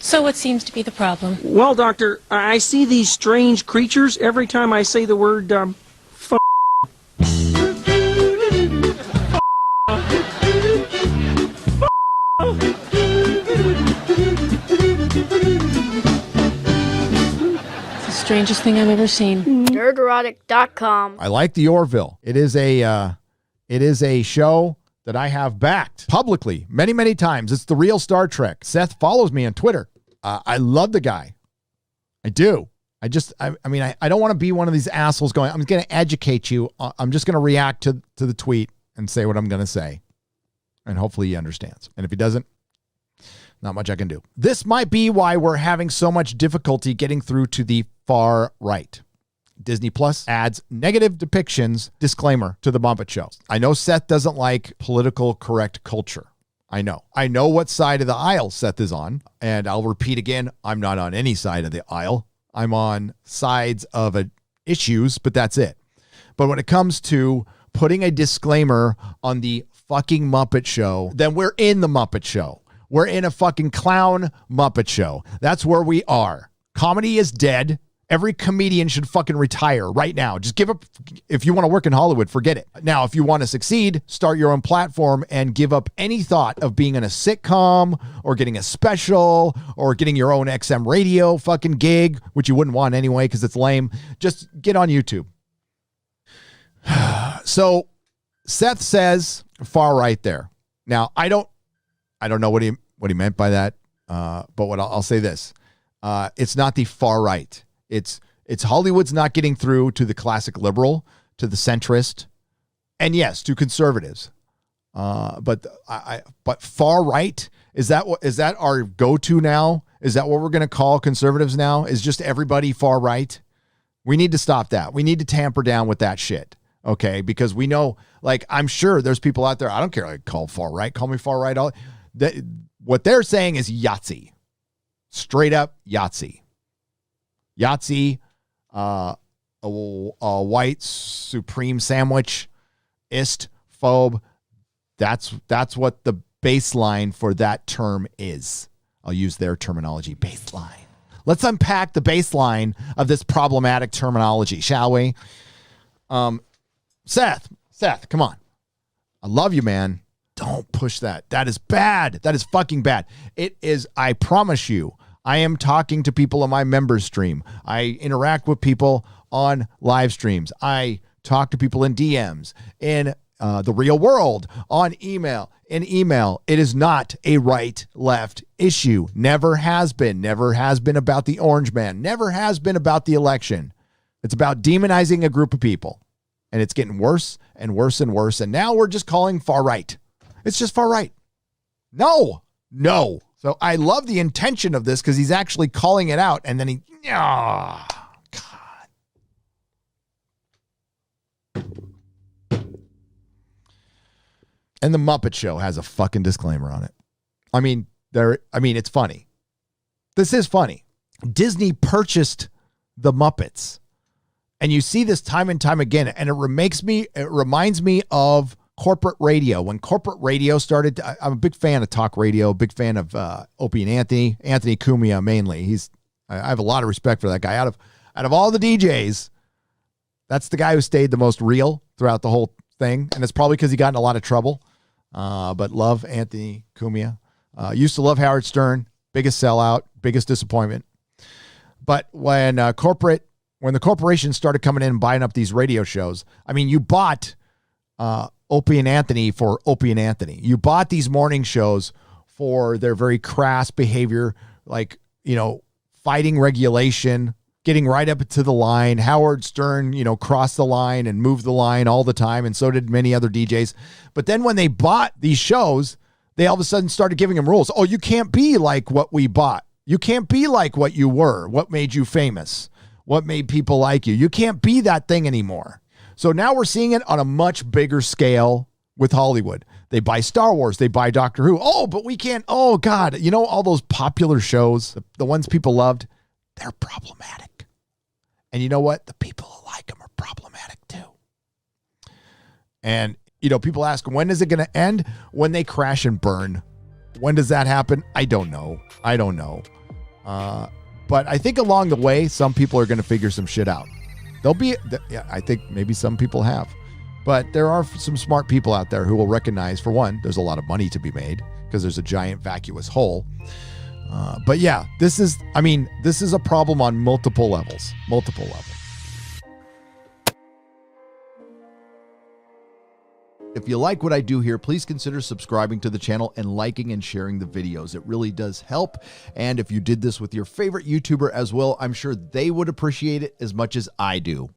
So what seems to be the problem? Well, Doctor, I see these strange creatures every time I say the word, f***. Strangest thing I've ever seen. Nerdrotic.com. I like the Orville. It is a show that I have backed publicly many, many times. It's the real Star Trek. Seth follows me on Twitter. I love the guy. I do. I don't want to be one of these assholes going, I'm going to educate you. I'm just going to react to the tweet and say what I'm going to say. And hopefully he understands. And if he doesn't, not much I can do. This might be why we're having so much difficulty getting through to the far right. Disney Plus adds negative depictions disclaimer to the Muppet Show. I know Seth doesn't like political correct culture. I know what side of the aisle Seth is on. And I'll repeat again, I'm not on any side of the aisle. I'm on sides of issues, but that's it. But when it comes to putting a disclaimer on the fucking Muppet Show, then we're in the Muppet Show. We're in a fucking clown Muppet Show. That's where we are. Comedy is dead. Every comedian should fucking retire right now. Just give up. If you want to work in Hollywood, forget it. Now, if you want to succeed, start your own platform and give up any thought of being in a sitcom or getting a special or getting your own XM radio fucking gig, which you wouldn't want anyway because it's lame. Just get on YouTube. So Seth says far right there. Now, I don't know what he meant by that. But what I'll say this. It's not the far right. It's Hollywood's not getting through to the classic liberal, to the centrist, and yes, to conservatives. But far right, is that our go-to now? Is that what we're going to call conservatives now? Is just everybody far right? We need to stop that. We need to tamper down with that shit. Okay, because we know, like, I'm sure there's people out there. I don't care. Like, call far right. Call me far right. What they're saying is Yahtzee, straight up Yahtzee. Yahtzee, a white supreme sandwich, phobe. That's what the baseline for that term is. I'll use their terminology, baseline. Let's unpack the baseline of this problematic terminology, shall we? Seth, come on. I love you, man. Don't push that. That is bad. That is fucking bad. It is, I promise you. I am talking to people on my members stream. I interact with people on live streams. I talk to people in DMs, in the real world, on email. In email, it is not a right-left issue. Never has been. Never has been about the orange man. Never has been about the election. It's about demonizing a group of people. And it's getting worse and worse and worse. And now we're just calling far right. It's just far right. No. So I love the intention of this because he's actually calling it out. And then God. And the Muppet Show has a fucking disclaimer on it. I mean, it's funny. This is funny. Disney purchased the Muppets. And you see this time and time again. And it reminds me of corporate radio. When corporate radio started, I'm a big fan of talk radio, big fan of Opie and Anthony Cumia mainly. I have a lot of respect for that guy. Out of all the DJs, that's the guy who stayed the most real throughout the whole thing. And it's probably because he got in a lot of trouble. But love Anthony Cumia. Used to love Howard Stern. Biggest sellout, biggest disappointment. But when the corporations started coming in and buying up these radio shows, I mean, you bought Opie and Anthony for Opie and Anthony. You bought these morning shows for their very crass behavior, like, fighting regulation, getting right up to the line. Howard Stern, crossed the line and moved the line all the time, and so did many other DJs. But then when they bought these shows, they all of a sudden started giving them rules. Oh, you can't be like what we bought. You can't be like what you were, what made you famous, what made people like you. You can't be that thing anymore. So now we're seeing it on a much bigger scale with Hollywood. They buy Star Wars. They buy Doctor Who. Oh, but we can't. Oh, God. All those popular shows, the ones people loved, they're problematic. And you know what? The people who like them are problematic too. And, people ask, when is it going to end? When they crash and burn. When does that happen? I don't know. But I think along the way, some people are going to figure some shit out. I think maybe some people have. But there are some smart people out there who will recognize, for one, there's a lot of money to be made because there's a giant vacuous hole. But yeah, this is a problem on multiple levels. If you like what I do here, please consider subscribing to the channel and liking and sharing the videos. It really does help. And if you did this with your favorite YouTuber as well, I'm sure they would appreciate it as much as I do.